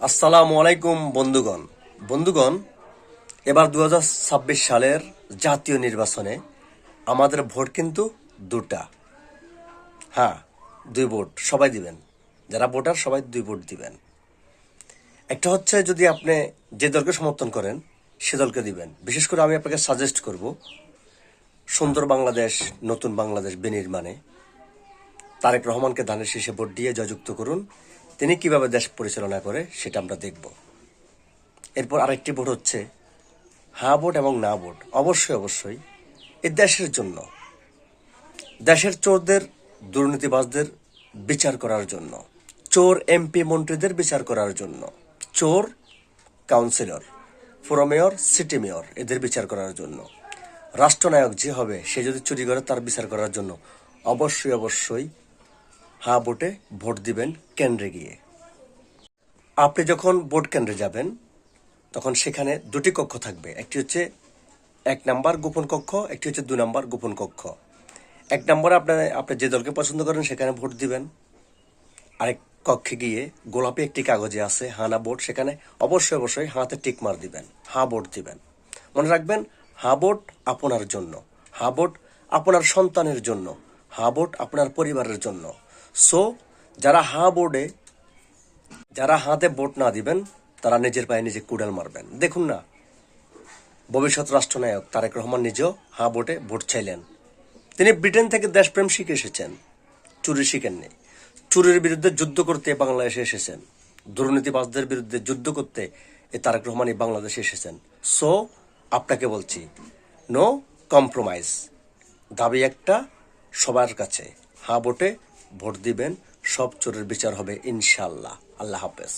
আসসালামু আলাইকুম বন্ধুগণ, এবার 2026 সালের জাতীয় নির্বাচনে আমাদের ভোট কিন্তু দুটা। হ্যাঁ, দুই ভোট সবাই দিবেন, যারা ভোটার সবাই দুই ভোট দিবেন। একটা হচ্ছে যদি আপনি যে দলকে সমর্থন করেন সে দলকে দিবেন। বিশেষ করে আমি আপনাকে সাজেস্ট করব সুন্দর বাংলাদেশ, নতুন বাংলাদেশ বিনির্মাণে তারেক রহমানকে ধানের শীষে ভোট দিয়ে জয়যুক্ত করুন। তিনি কিভাবে দেশ পরিচালনা করে সেটা আমরা দেখব। এরপর আরেকটি ভোট হচ্ছে হ্যাঁ ভোট এবং না ভোট। অবশ্যই এই দেশের জন্য, দেশের চোরদের, দুর্নীতিবাজদের বিচার করার জন্য, চোর এমপি মন্ত্রীদের বিচার করার জন্য, চোর কাউন্সিলর, পুর মেয়র, সিটি মেয়র এদের বিচার করার জন্য, রাষ্ট্রনায়ক যে হবে সে যদি চুরি করে তার বিচার করার জন্য অবশ্যই হ্যাঁ ভোটে ভোট দিবেন কেন্দ্রে গিয়ে। আপনি যখন ভোট কেন্দ্রে যাবেন তখন সেখানে দুটি কক্ষ থাকবে। একটি হচ্ছে 1 নাম্বার গোপন কক্ষ, একটি হচ্ছে 2 নাম্বার গোপন কক্ষ। 1 নাম্বারে আপনি যে দলকে পছন্দ করেন সেখানে ভোট দিবেন। আরেক কক্ষে গিয়ে গোলাপি একটি কাগজে আছে হ্যাঁ না ভোট, সেখানে অবশ্যই হাতে টিক মার দিবেন, হ্যাঁ ভোট দিবেন। মনে রাখবেন, হ্যাঁ ভোট আপনার জন্য, হ্যাঁ ভোট আপনার সন্তানের জন্য, হ্যাঁ ভোট আপনার পরিবারের জন্য। সো যারা হাতে ভোট না দিবেন তারা নিজের পায়ে নিজে কুড়াল মারবেন। দেখুন না, ভবিষ্যৎ রাষ্ট্রনায়ক তারেক রহমান নিজেও হ্যাঁ ভোটে ভোট চাইলেন। তিনি ব্রিটেন থেকে দেশপ্রেম শিখে এসেছেন, চুরি শিখেননি। চুরির বিরুদ্ধে যুদ্ধ করতে বাংলাদেশে এসেছেন, দুর্নীতিবাজদের বিরুদ্ধে যুদ্ধ করতে এই তারেক রহমানই বাংলাদেশে এসেছেন। সো আপনাকে বলছি, নো কম্প্রোমাইজ। দাবি একটা সবার কাছে, হ্যাঁ ভোটে ভোট দিবেন, সব চোরের বিচার হবে ইনশাল্লাহ। আল্লাহ হাফেজ।